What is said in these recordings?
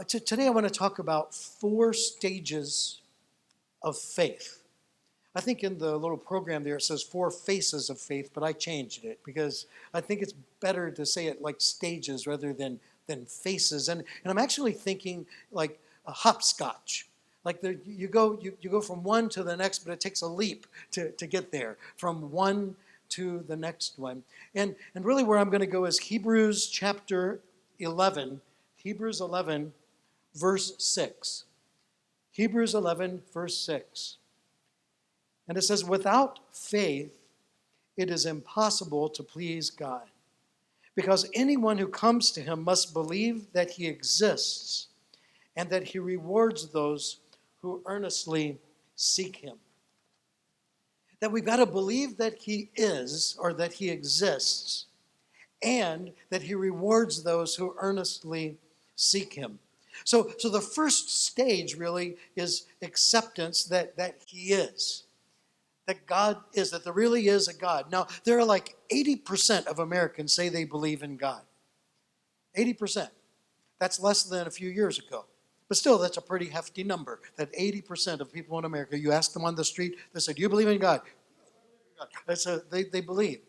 Today I want to talk about 4 stages of faith. I think in the little program there it says 4 faces of faith, but I changed it because I think it's better to say it like stages rather than faces. And I'm actually thinking like a hopscotch. Like you go from one to the next, but it takes a leap to get there from one to the next one. And really where I'm going to go is Hebrews chapter 11, Hebrews 11, verse 6. Hebrews 11, verse 6. And it says, without faith, it is impossible to please God, because anyone who comes to him must believe that he exists and that he rewards those who earnestly seek him. That we've got to believe that he is, or that he exists, and that he rewards those who earnestly seek him. So the first stage really is acceptance that he is. That God is, that there really is a God. Now, there are like 80% of Americans say they believe in God. 80%. That's less than a few years ago. But still, that's a pretty hefty number. That 80% of people in America, you ask them on the street, they say, do you believe in God? They believe.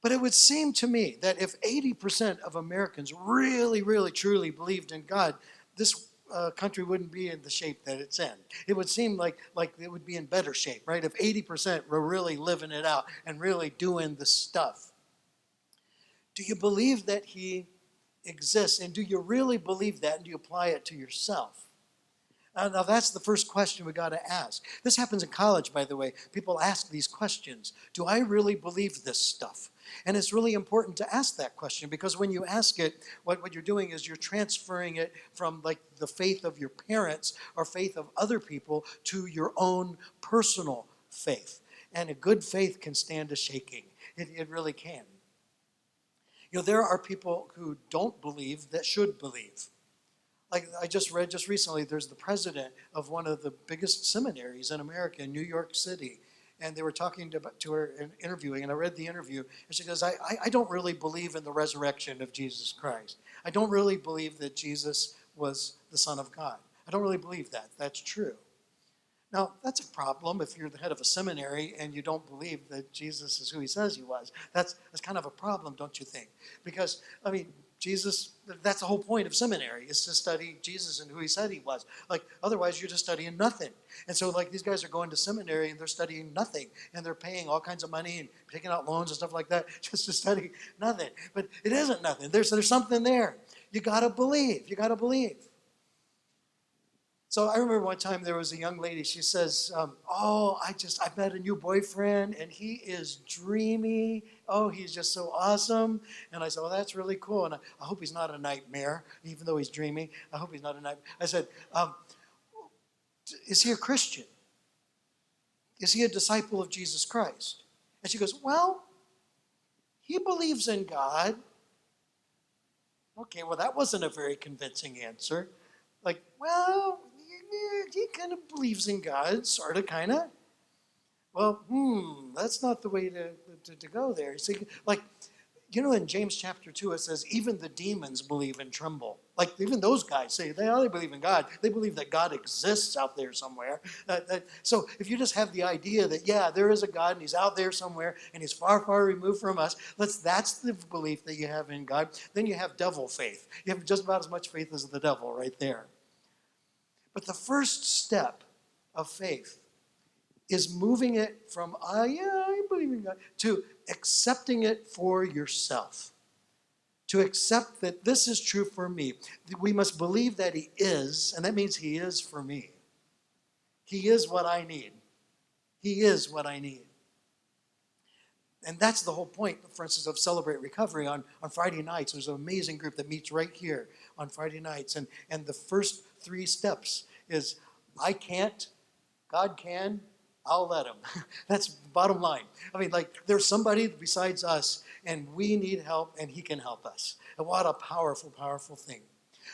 But it would seem to me that if 80% of Americans really, really, truly believed in God, this country wouldn't be in the shape that it's in. It would seem like it would be in better shape, right? If 80% were really living it out and really doing the stuff. Do you believe that he exists? And do you really believe that? And do you apply it to yourself? Now that's the first question we got to ask. This happens in college, by the way. People ask these questions. Do I really believe this stuff? And it's really important to ask that question, because when you ask it, what you're doing is you're transferring it from like the faith of your parents or faith of other people to your own personal faith. And a good faith can stand a shaking. It really can. You know, there are people who don't believe that should believe. Like I just read just recently, there's the president of one of the biggest seminaries in America, in New York City. And they were talking to her and interviewing, and I read the interview, and she goes, I don't really believe in the resurrection of Jesus Christ. I don't really believe that Jesus was the Son of God. I don't really believe that. That's true. Now, that's a problem if you're the head of a seminary and you don't believe that Jesus is who he says he was. That's kind of a problem, don't you think? Because, I mean, Jesus, that's the whole point of seminary, is to study Jesus and who he said he was. Like, otherwise you're just studying nothing. And so, like, these guys are going to seminary and they're studying nothing. And they're paying all kinds of money and taking out loans and stuff like that just to study nothing. But it isn't nothing. There's something there. You got to believe. You got to believe. So I remember one time there was a young lady, she says, I met a new boyfriend and he is dreamy. Oh, he's just so awesome. And I said, well, that's really cool. And I hope he's not a nightmare, even though he's dreamy. I hope he's not a nightmare. I said, is he a Christian? Is he a disciple of Jesus Christ? And she goes, well, he believes in God. Okay, well, that wasn't a very convincing answer. Like, well, he kind of believes in God, sort of, kind of. Well, that's not the way to go there. See, like, you know, in James chapter 2, it says, even the demons believe and tremble. Like, even those guys say, they believe in God. They believe that God exists out there somewhere. So if you just have the idea that, yeah, there is a God and he's out there somewhere and he's far, far removed from us, that's the belief that you have in God. Then you have devil faith. You have just about as much faith as the devil right there. But the first step of faith is moving it from, I believe in God, to accepting it for yourself. To accept that this is true for me. We must believe that he is, and that means he is for me. He is what I need. He is what I need. And that's the whole point, for instance, of Celebrate Recovery on Friday nights. There's an amazing group that meets right here on Friday nights. And the first 3 steps is, I can't, God can, I'll let him. That's the bottom line. I mean, like, there's somebody besides us, and we need help, and he can help us. And what a powerful, powerful thing.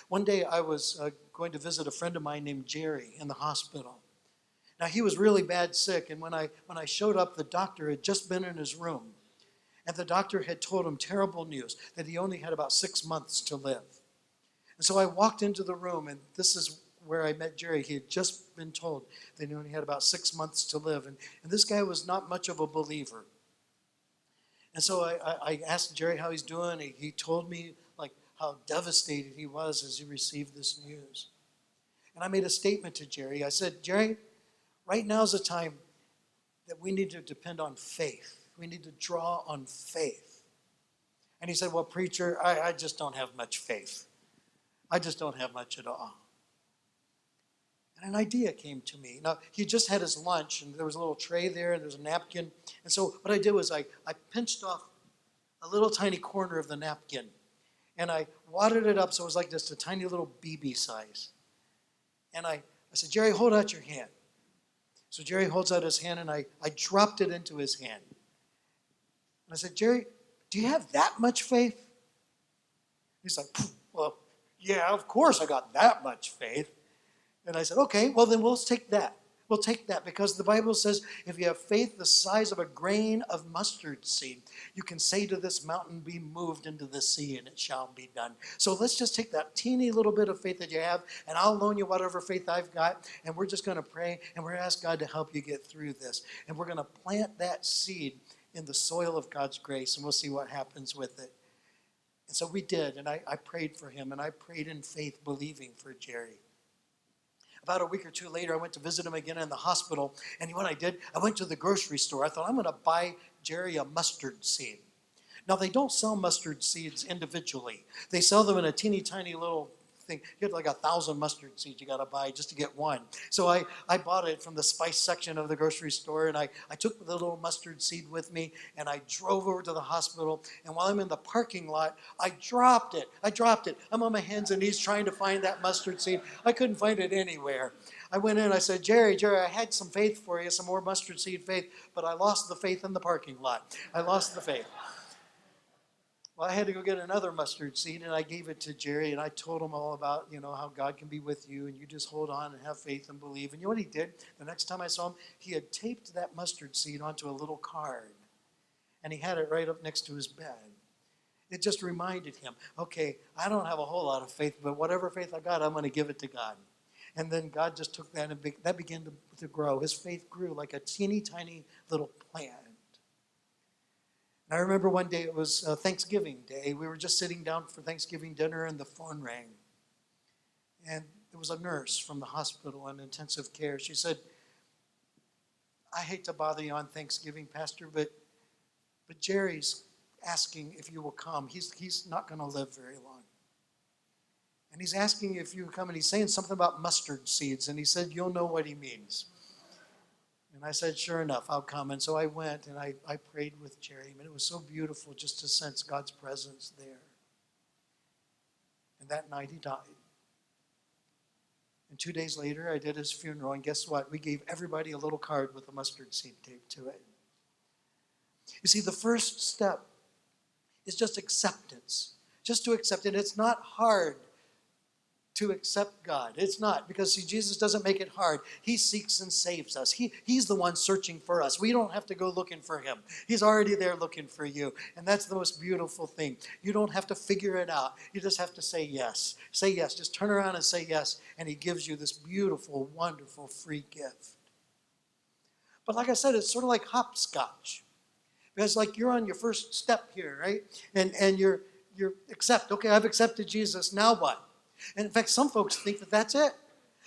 One day I was going to visit a friend of mine named Jerry in the hospital. Now, he was really bad sick, and when I showed up, the doctor had just been in his room. And the doctor had told him terrible news, that he only had about 6 months to live. And so I walked into the room, and this is where I met Jerry. He had just been told that he only had about 6 months to live. And this guy was not much of a believer. And so I asked Jerry how he's doing. He told me like how devastated he was as he received this news. And I made a statement to Jerry. I said, Jerry, right now is the time that we need to depend on faith. We need to draw on faith. And he said, well, preacher, I just don't have much faith. I just don't have much at all. And an idea came to me. Now, he just had his lunch, and there was a little tray there, and there was a napkin. And so what I did was I pinched off a little tiny corner of the napkin, and I wadded it up so it was like just a tiny little BB size. And I said, Jerry, hold out your hand. So Jerry holds out his hand, and I dropped it into his hand. And I said, Jerry, do you have that much faith? He's like, well, yeah, of course I got that much faith. And I said, okay, well then we'll take that. We'll take that because the Bible says if you have faith the size of a grain of mustard seed, you can say to this mountain, be moved into the sea, and it shall be done. So let's just take that teeny little bit of faith that you have, and I'll loan you whatever faith I've got, and we're just going to pray, and we're going to ask God to help you get through this. And we're going to plant that seed in the soil of God's grace, and we'll see what happens with it. And so we did, and I prayed for him, and I prayed in faith, believing for Jerry. About a week or two later, I went to visit him again in the hospital. And what I did, I went to the grocery store. I thought, I'm going to buy Jerry a mustard seed. Now, they don't sell mustard seeds individually. They sell them in a teeny tiny little thing. You get like 1,000 mustard seeds you got to buy just to get one. So I bought it from the spice section of the grocery store, and I took the little mustard seed with me, and I drove over to the hospital. And while I'm in the parking lot, I dropped it. I'm on my hands and knees trying to find that mustard seed. I couldn't find it anywhere. I went in, I said, Jerry, I had some faith for you, some more mustard seed faith, but I lost the faith in the parking lot. I lost the faith. Well, I had to go get another mustard seed, and I gave it to Jerry, and I told him all about, how God can be with you, and you just hold on and have faith and believe. And you know what he did? The next time I saw him, he had taped that mustard seed onto a little card, and he had it right up next to his bed. It just reminded him, okay, I don't have a whole lot of faith, but whatever faith I got, I'm going to give it to God. And then God just took that, and that began to grow. His faith grew like a teeny tiny little plant. And I remember one day, it was Thanksgiving Day. We were just sitting down for Thanksgiving dinner, and the phone rang. And there was a nurse from the hospital in intensive care. She said, I hate to bother you on Thanksgiving, Pastor, but Jerry's asking if you will come. He's not going to live very long. And he's asking if you will come, and he's saying something about mustard seeds, and he said, you'll know what he means. And I said, sure enough, I'll come. And so I went, and I prayed with Jerry. And it was so beautiful just to sense God's presence there. And that night he died. And 2 days later, I did his funeral. And guess what? We gave everybody a little card with a mustard seed taped to it. You see, the first step is just acceptance. Just to accept it. It's not hard to accept God. It's not, because see, Jesus doesn't make it hard. He seeks and saves us. He's the one searching for us. We don't have to go looking for him. He's already there looking for you. And that's the most beautiful thing. You don't have to figure it out. You just have to say yes. Say yes. Just turn around and say yes. And he gives you this beautiful, wonderful free gift. But like I said, it's sort of like hopscotch. Because like you're on your first step here, right? And you're accept. Okay, I've accepted Jesus. Now what? And in fact, some folks think that that's it.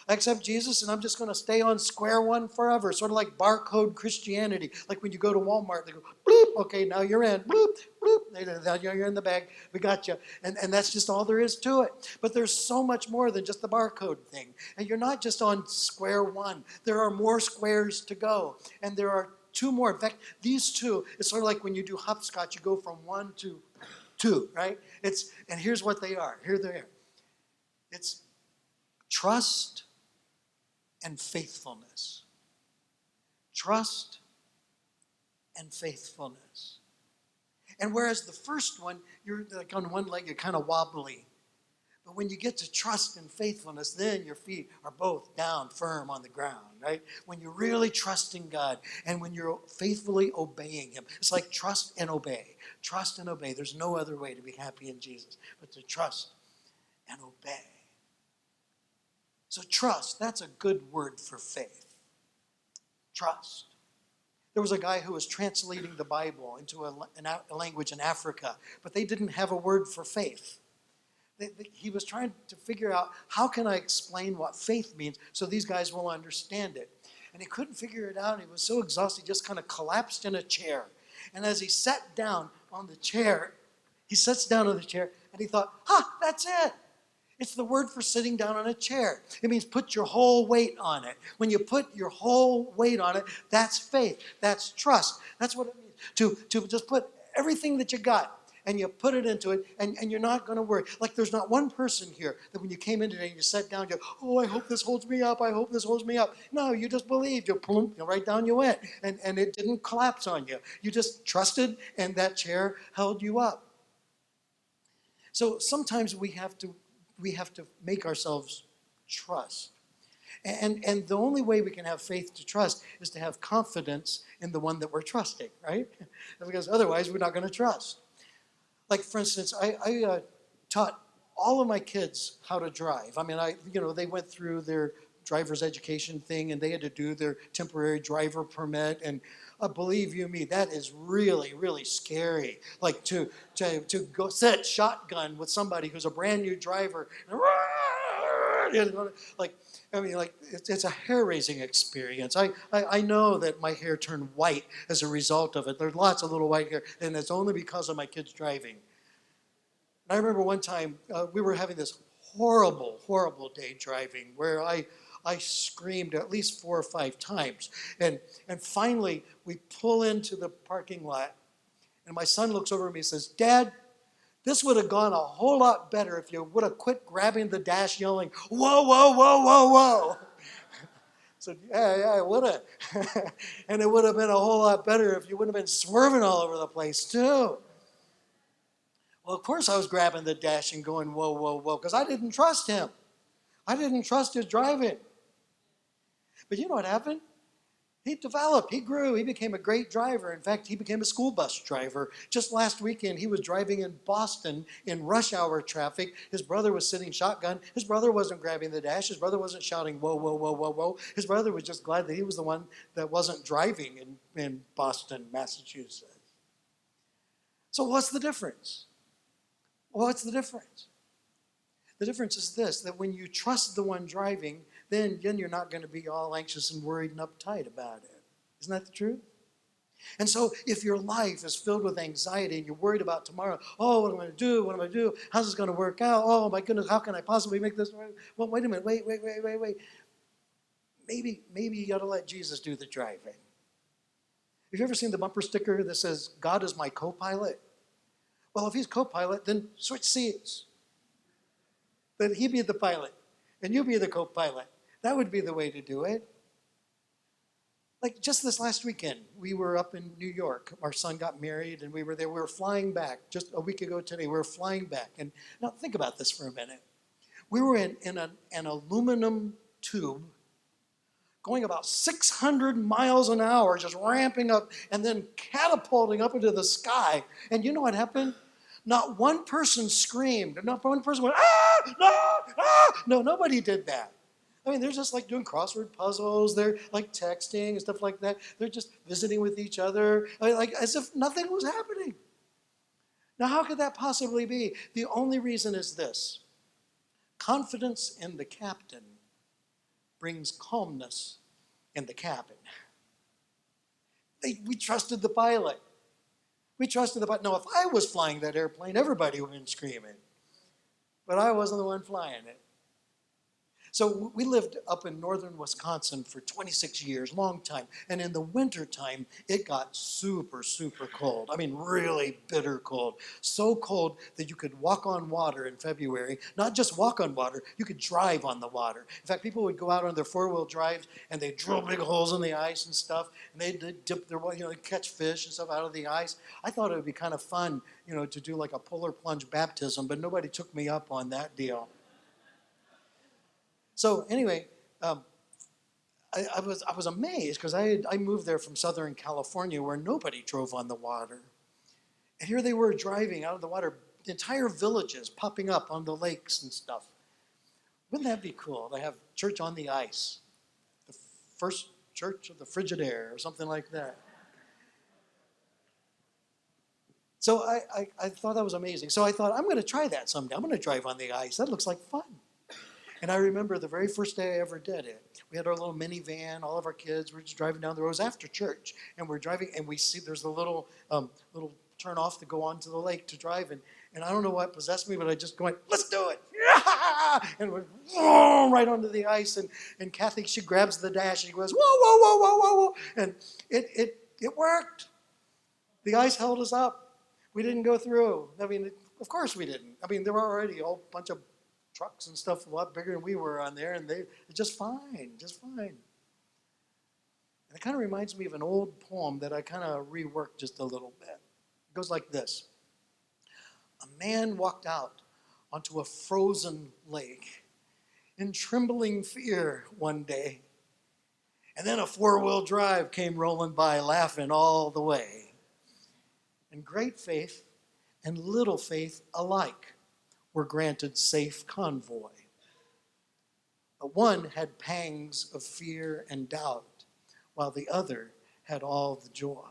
I accept Jesus and I'm just going to stay on square one forever. Sort of like barcode Christianity. Like when you go to Walmart, they go, bloop, okay, now you're in. Bloop, bloop, now you're in the bag. We got you. And that's just all there is to it. But there's so much more than just the barcode thing. And you're not just on square one. There are more squares to go. And there are two more. In fact, these two, it's sort of like when you do hopscotch, you go from one to two, right? And here's what they are. Here they are. It's trust and faithfulness. Trust and faithfulness. And whereas the first one, you're like on one leg, you're kind of wobbly. But when you get to trust and faithfulness, then your feet are both down firm on the ground, right? When you're really trusting God and when you're faithfully obeying him. It's like trust and obey. Trust and obey. There's no other way to be happy in Jesus but to trust and obey. So trust, that's a good word for faith. Trust. There was a guy who was translating the Bible into a language in Africa, but they didn't have a word for faith. He was trying to figure out, how can I explain what faith means so these guys will understand it? And he couldn't figure it out. He was so exhausted, he just kind of collapsed in a chair. And as he sat down on the chair, he sits down on the chair and he thought, that's it. It's the word for sitting down on a chair. It means put your whole weight on it. When you put your whole weight on it, that's faith. That's trust. That's what it means. To just put everything that you got and you put it into it, and you're not going to worry. Like, there's not one person here that when you came in today and you sat down, you go, I hope this holds me up. I hope this holds me up. No, you just believed. You plump, right down you went. And it didn't collapse on you. You just trusted, and that chair held you up. So sometimes we have to make ourselves trust. And the only way we can have faith to trust is to have confidence in the one that we're trusting, right? Because otherwise we're not going to trust. Like, for instance, I taught all of my kids how to drive. I mean, they went through their driver's education thing, and they had to do their temporary driver permit. And believe you me, that is really, really scary. Like, to go sit shotgun with somebody who's a brand new driver. It's a hair-raising experience. I know that my hair turned white as a result of it. There's lots of little white hair, and it's only because of my kids driving. And I remember one time we were having this horrible, horrible day driving where I screamed at least 4 or 5 times. And finally, we pull into the parking lot, and my son looks over at me and says, Dad, this would have gone a whole lot better if you would have quit grabbing the dash yelling, whoa, whoa, whoa, whoa, whoa. So, yeah, it would have. And it would have been a whole lot better if you wouldn't have been swerving all over the place, too. Well, of course I was grabbing the dash and going, whoa, whoa, whoa, because I didn't trust him. I didn't trust his driving. But you know what happened? He developed, he grew, he became a great driver. In fact, he became a school bus driver. Just last weekend, he was driving in Boston in rush hour traffic. His brother was sitting shotgun. His brother wasn't grabbing the dash. His brother wasn't shouting, whoa, whoa, whoa, whoa, whoa. His brother was just glad that he was the one that wasn't driving in Boston, Massachusetts. So what's the difference? What's the difference? The difference is this, that when you trust the one driving, then you're not going to be all anxious and worried and uptight about it. Isn't that the truth? And so if your life is filled with anxiety and you're worried about tomorrow, what am I going to do? What am I going to do? How's this going to work out? Oh, my goodness, how can I possibly make this work? Well, wait a minute, wait. Maybe you got to let Jesus do the driving. Have you ever seen the bumper sticker that says, God is my co-pilot? Well, if he's co-pilot, then switch seats. Then he be the pilot, and you be the co-pilot. That would be the way to do it. Like just this last weekend, we were up in New York. Our son got married, and we were there. We were flying back. Just a week ago today, we were flying back. And now think about this for a minute. We were in an aluminum tube going about 600 miles an hour, just ramping up and then catapulting up into the sky. And you know what happened? Not one person screamed. Not one person went, no, No, nobody did that. I mean, they're just like doing crossword puzzles. They're like texting and stuff like that. They're just visiting with each other, like as if nothing was happening. Now, how could that possibly be? The only reason is this. Confidence in the captain brings calmness in the cabin. We trusted the pilot. We trusted the pilot. Now, if I was flying that airplane, everybody would have been screaming. But I wasn't the one flying it. So we lived up in northern Wisconsin for 26 years, long time. And in the wintertime, it got super, super cold. I mean, really bitter cold. So cold that you could walk on water in February. Not just walk on water, you could drive on the water. In fact, people would go out on their four-wheel drives and they'd drill big holes in the ice and stuff. And they'd dip their, catch fish and stuff out of the ice. I thought it would be kind of fun, to do like a polar plunge baptism, but nobody took me up on that deal. So anyway, I was amazed because I moved there from Southern California where nobody drove on the water. And here they were driving out of the water, entire villages popping up on the lakes and stuff. Wouldn't that be cool to have church on the ice? The first church of the Frigidaire or something like that. So I thought that was amazing. So I thought, I'm going to try that someday. I'm going to drive on the ice. That looks like fun. And I remember the very first day I ever did it. We had our little minivan, all of our kids. We're just driving down the roads after church. And we're driving, and we see there's a little turn off to go onto the lake to drive. And I don't know what possessed me, but I just went, let's do it. And we're right onto the ice. And Kathy, she grabs the dash. And she goes, whoa, whoa, whoa, whoa, whoa, whoa. And it worked. The ice held us up. We didn't go through. I mean, of course we didn't. I mean, there were already a whole bunch of trucks and stuff a lot bigger than we were on there, and they just fine, just fine. And it kind of reminds me of an old poem that I kind of reworked just a little bit. It goes like this. A man walked out onto a frozen lake in trembling fear one day, and then a four-wheel drive came rolling by, laughing all the way. And great faith and little faith alike were granted safe convoy. But one had pangs of fear and doubt, while the other had all the joy.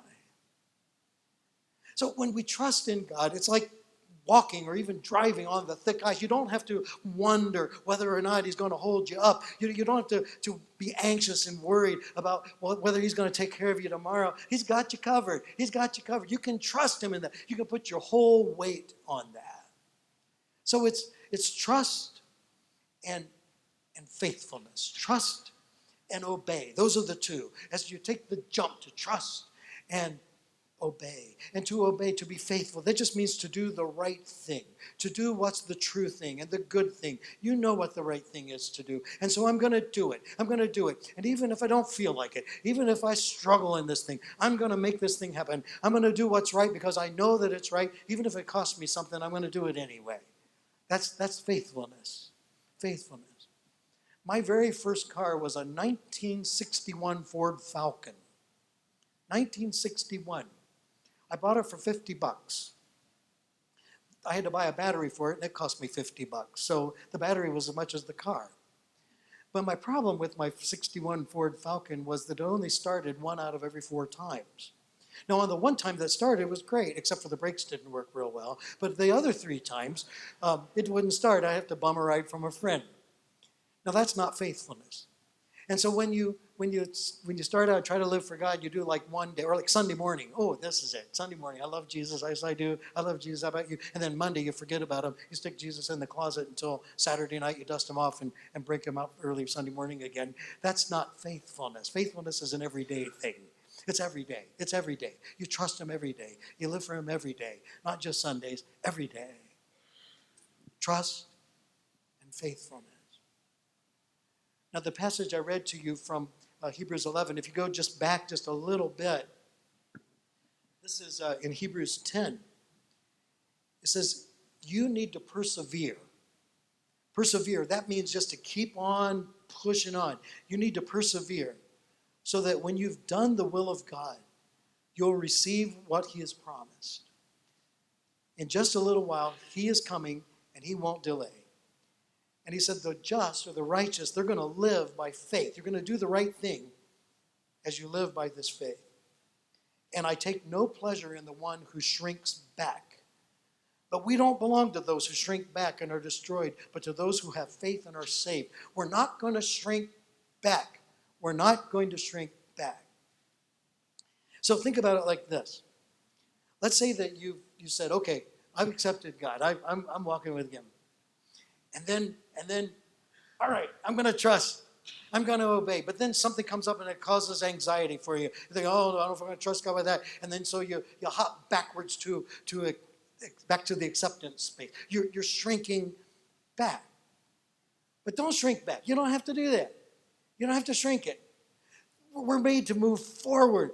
So when we trust in God, it's like walking or even driving on the thick ice. You don't have to wonder whether or not he's going to hold you up. You don't have to be anxious and worried about whether he's going to take care of you tomorrow. He's got you covered. He's got you covered. You can trust him in that. You can put your whole weight on that. So it's trust and faithfulness. Trust and obey. Those are the two. As you take the jump to trust and obey. And to obey, to be faithful, that just means to do the right thing, to do what's the true thing and the good thing. You know what the right thing is to do. And so I'm going to do it. I'm going to do it. And even if I don't feel like it, even if I struggle in this thing, I'm going to make this thing happen. I'm going to do what's right because I know that it's right. Even if it costs me something, I'm going to do it anyway. That's faithfulness. Faithfulness. My very first car was a 1961 Ford Falcon. 1961. I bought it for $50. I had to buy a battery for it, and it cost me $50. So the battery was as much as the car. But my problem with my 61 Ford Falcon was that it only started 1 out of every 4 times. Now, on the one time that started, it was great, except for the brakes didn't work real well. But the other 3 times, it wouldn't start. I have to bum a ride from a friend. Now, that's not faithfulness. And so when you start out, try to live for God, you do like one day, or like Sunday morning. Oh, this is it. Sunday morning, I love Jesus. Yes, I do. I love Jesus. How about you? And then Monday, you forget about him. You stick Jesus in the closet until Saturday night, you dust him off and break him up early Sunday morning again. That's not faithfulness. Faithfulness is an everyday thing. It's every day. It's every day. You trust him every day. You live for him every day, not just Sundays, every day. Trust and faithfulness. Now, the passage I read to you from Hebrews 11, if you go just back just a little bit, this is in Hebrews 10. It says, you need to persevere. Persevere, that means just to keep on pushing on. You need to persevere so that when you've done the will of God, you'll receive what he has promised. In just a little while, he is coming and he won't delay. And he said the just or the righteous, they're going to live by faith. You're going to do the right thing as you live by this faith. And I take no pleasure in the one who shrinks back. But we don't belong to those who shrink back and are destroyed, but to those who have faith and are saved. We're not going to shrink back. We're not going to shrink back. So think about it like this. Let's say that you said, okay, I've accepted God. I'm walking with him. And then, all right, I'm going to trust. I'm going to obey. But then something comes up and it causes anxiety for you. You think, oh, I don't know if I'm going to trust God with that. And then so you hop backwards back to the acceptance space. You're shrinking back. But don't shrink back. You don't have to do that. You don't have to shrink it. We're made to move forward,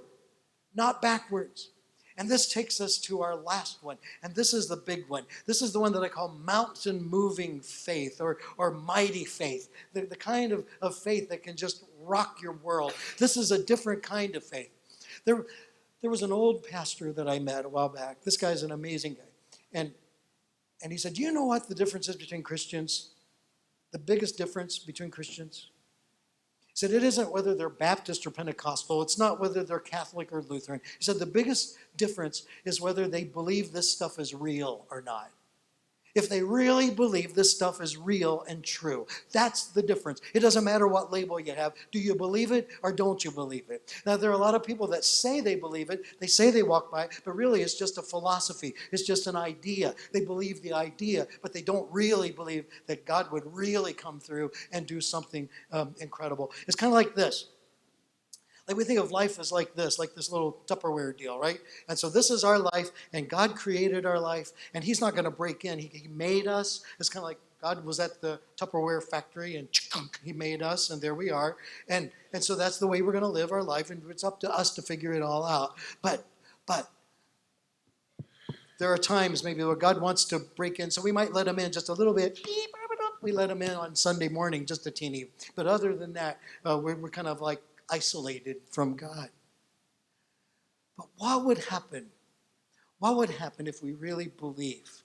not backwards. And this takes us to our last one. And this is the big one. This is the one that I call mountain-moving faith or mighty faith. The kind of faith that can just rock your world. This is a different kind of faith. There was an old pastor that I met a while back. This guy's an amazing guy. And And he said, do you know what the difference is between Christians? The biggest difference between Christians? He said, it isn't whether they're Baptist or Pentecostal. It's not whether they're Catholic or Lutheran. He said, the biggest difference is whether they believe this stuff is real or not. If they really believe this stuff is real and true, that's the difference. It doesn't matter what label you have. Do you believe it or don't you believe it? Now, there are a lot of people that say they believe it. They say they walk by it, but really it's just a philosophy. It's just an idea. They believe the idea, but they don't really believe that God would really come through and do something incredible. It's kind of like this. Like we think of life as like this little Tupperware deal, right? And so this is our life, and God created our life, and he's not going to break in. He made us. It's kind of like God was at the Tupperware factory, and he made us, and there we are. And so that's the way we're going to live our life, and it's up to us to figure it all out. But there are times maybe where God wants to break in, so we might let him in just a little bit. We let him in on Sunday morning, just a teeny. But other than that, we're kind of like isolated from God. But what would happen? What would happen if we really believed?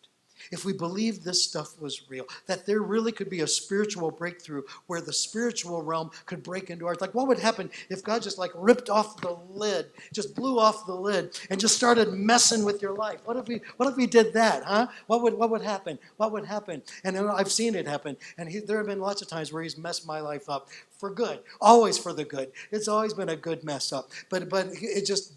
If we believed this stuff was real, that there really could be a spiritual breakthrough where the spiritual realm could break into ours. Like what would happen if God just like ripped off the lid, just blew off the lid and just started messing with your life? What if we did that, huh? What would happen? What would happen? And I've seen it happen. And there have been lots of times where he's messed my life up for good, always for the good. It's always been a good mess up. But it just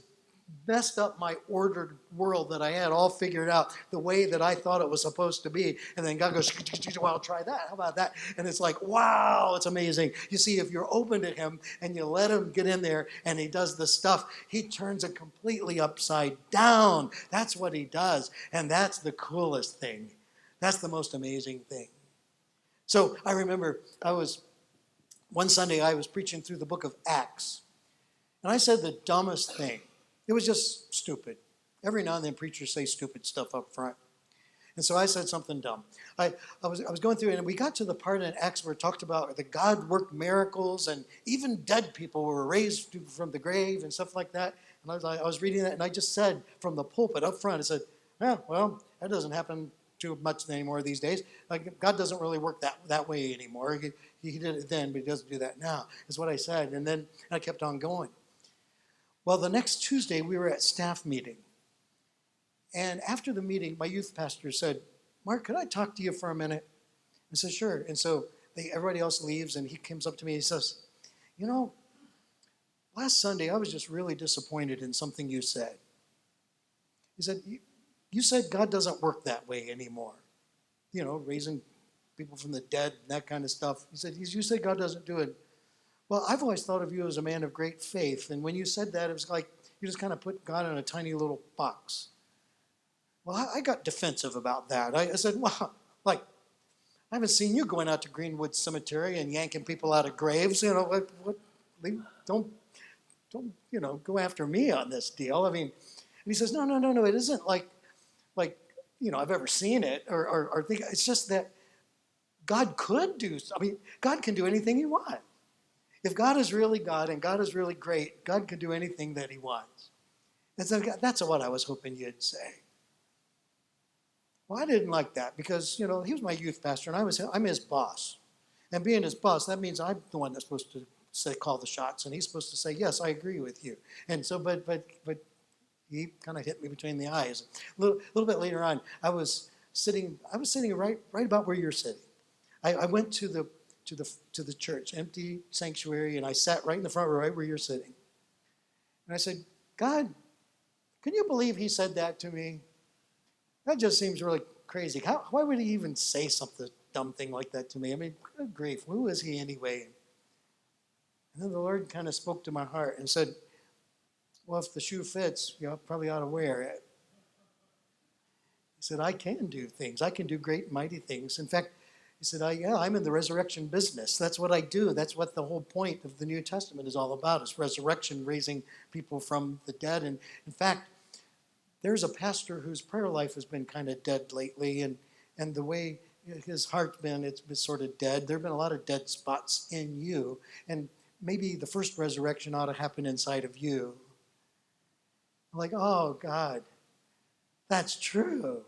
messed up my ordered world that I had all figured out the way that I thought it was supposed to be. And then God goes, well, try that. How about that? And it's like, wow, it's amazing. You see, if you're open to him and you let him get in there and he does the stuff, he turns it completely upside down. That's what he does. And that's the coolest thing. That's the most amazing thing. So I remember one Sunday I was preaching through the book of Acts. And I said the dumbest thing. It was just stupid. Every now and then preachers say stupid stuff up front. And so I said something dumb. I was going through it, and we got to the part in Acts where it talked about that God worked miracles, and even dead people were raised from the grave and stuff like that. And I was reading that, and I just said from the pulpit up front, I said, well, that doesn't happen too much anymore these days. Like, God doesn't really work that way anymore. He did it then, but he doesn't do that now, is what I said. And then I kept on going. Well, the next Tuesday, we were at staff meeting. And after the meeting, my youth pastor said, Mark, could I talk to you for a minute? I said, sure. And so everybody else leaves, and he comes up to me and he says, last Sunday, I was just really disappointed in something you said. He said, you said God doesn't work that way anymore. Raising people from the dead and that kind of stuff. He said, you said God doesn't do it. Well, I've always thought of you as a man of great faith. And when you said that, it was like you just kind of put God in a tiny little box. Well, I got defensive about that. I said, well, I haven't seen you going out to Greenwood Cemetery and yanking people out of graves. Don't go after me on this deal. I mean, and he says, no, it isn't like I've ever seen it or think. It's just that God could do. God can do anything he wants. If God is really God and God is really great, God can do anything that he wants. And so that's what I was hoping you'd say. Well, I didn't like that because, he was my youth pastor and I'm his boss. And being his boss, that means I'm the one that's supposed to call the shots, and he's supposed to say, yes, I agree with you. And so, but he kind of hit me between the eyes. A little bit later on, I was sitting right about where you're sitting. I went to the church, empty sanctuary, and I sat right in the front row, right where you're sitting. And I said, God, can you believe he said that to me? That just seems really crazy. Why would he even say something dumb thing like that to me? I mean, good grief, who is he anyway? And then the Lord kind of spoke to my heart and said, well, if the shoe fits, you probably ought to wear it. He said, I can do things. I can do great, mighty things. In fact, he said, I'm in the resurrection business. That's what I do. That's what the whole point of the New Testament is all about, is resurrection, raising people from the dead. And in fact, there's a pastor whose prayer life has been kind of dead lately, and the way his heart's been, it's been sort of dead. There have been a lot of dead spots in you, and maybe the first resurrection ought to happen inside of you. I'm like, oh, God, that's true.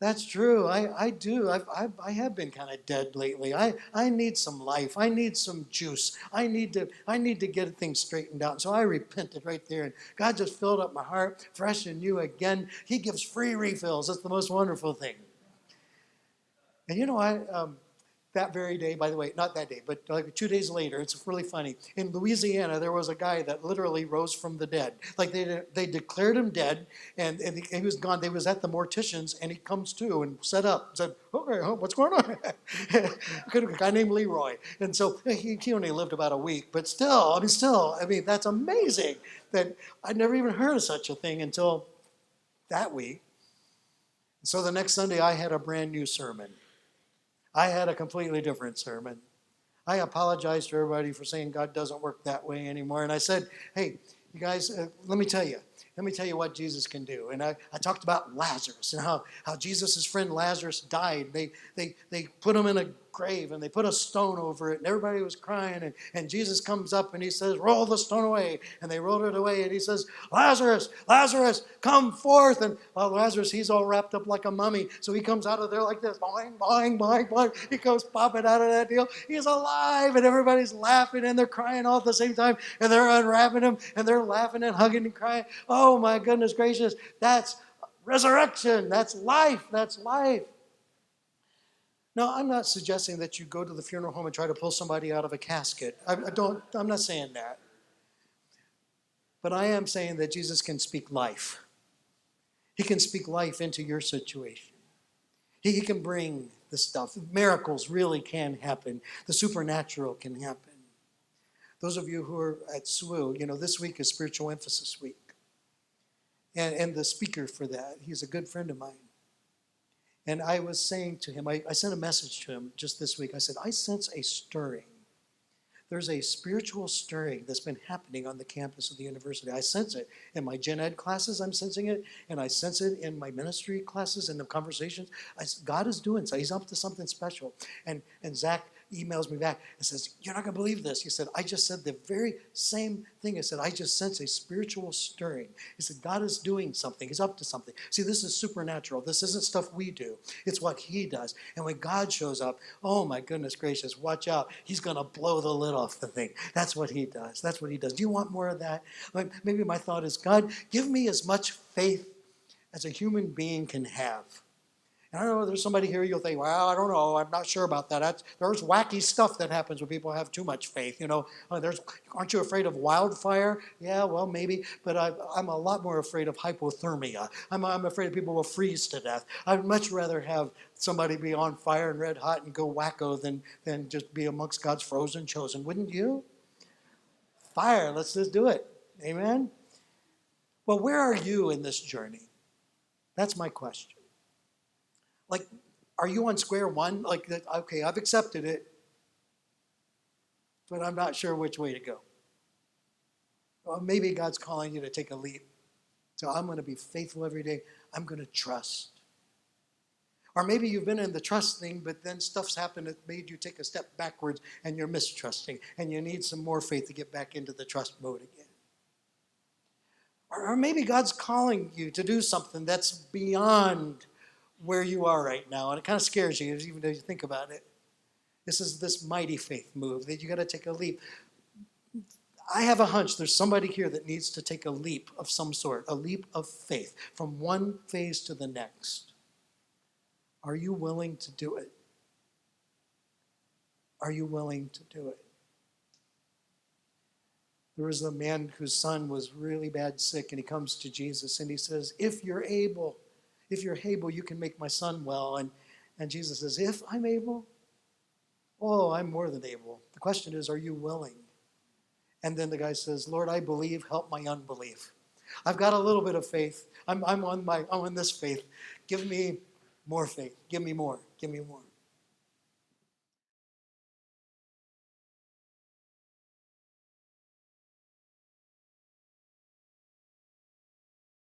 That's true. I do. I have been kind of dead lately. I need some life. I need some juice. I need to get things straightened out. So I repented right there, and God just filled up my heart, fresh and new again. He gives free refills. That's the most wonderful thing. And that very day, by the way, not that day, but like 2 days later, it's really funny. In Louisiana, there was a guy that literally rose from the dead. Like they declared him dead, and he was gone. They was at the mortician's, and he comes to and set up, said, "Okay, what's going on?" A guy named Leroy, and so he only lived about a week, but still, that's amazing. That I'd never even heard of such a thing until that week. So the next Sunday, I had a brand new sermon. I had a completely different sermon. I apologized to everybody for saying God doesn't work that way anymore. And I said, hey, you guys, let me tell you what Jesus can do. And I talked about Lazarus and how Jesus' friend Lazarus died. They put him in a grave and they put a stone over it, and everybody was crying. And Jesus comes up and he says, roll the stone away. And they rolled it away, and he says, Lazarus, Lazarus, come forth. And Lazarus, he's all wrapped up like a mummy. So he comes out of there like this, boing, boing, boing, boing. He goes popping out of that deal. He's alive, and everybody's laughing, and they're crying all at the same time, and they're unwrapping him, and they're laughing and hugging and crying. Oh my goodness gracious, that's resurrection. That's life. That's life. Now, I'm not suggesting that you go to the funeral home and try to pull somebody out of a casket. I'm not saying that. But I am saying that Jesus can speak life. He can speak life into your situation. He can bring the stuff. Miracles really can happen. The supernatural can happen. Those of you who are at SWU, this week is Spiritual Emphasis Week. And the speaker for that, he's a good friend of mine. And I was saying to him, I sent a message to him just this week. I said, I sense a stirring. There's a spiritual stirring that's been happening on the campus of the university. I sense it in my gen ed classes. I'm sensing it. And I sense it in my ministry classes and the conversations. God is doing so. He's up to something special. And Zach emails me back and says, you're not going to believe this. He said, I just said the very same thing. I said, I just sense a spiritual stirring. He said, God is doing something. He's up to something. See, this is supernatural. This isn't stuff we do. It's what he does. And when God shows up, oh my goodness gracious, watch out. He's going to blow the lid off the thing. That's what he does. That's what he does. Do you want more of that? Maybe my thought is, God, give me as much faith as a human being can have. And I don't know, there's somebody here, you'll think, well, I don't know, I'm not sure about that. There's wacky stuff that happens when people have too much faith. Aren't you afraid of wildfire? Yeah, well, maybe, but I'm a lot more afraid of hypothermia. I'm afraid people will freeze to death. I'd much rather have somebody be on fire and red hot and go wacko than just be amongst God's frozen chosen. Wouldn't you? Fire, let's just do it. Amen? Well, where are you in this journey? That's my question. Like, are you on square one? Like, okay, I've accepted it, but I'm not sure which way to go. Well, maybe God's calling you to take a leap. So I'm going to be faithful every day. I'm going to trust. Or maybe you've been in the trust thing, but then stuff's happened that made you take a step backwards and you're mistrusting, and you need some more faith to get back into the trust mode again. Or maybe God's calling you to do something that's beyond where you are right now, and it kind of scares you even as you think about it. This is this mighty faith move that you got to take a leap. I have a hunch there's somebody here that needs to take a leap of some sort, a leap of faith from one phase to the next. Are you willing to do it? Are you willing to do it? There was a man whose son was really bad sick, and he comes to Jesus and he says, if you're able, you can make my son well. And Jesus says, if I'm able? Oh, I'm more than able. The question is, are you willing? And then the guy says, Lord, I believe, help my unbelief. I've got a little bit of faith. I'm on this faith. Give me more faith. Give me more. Give me more.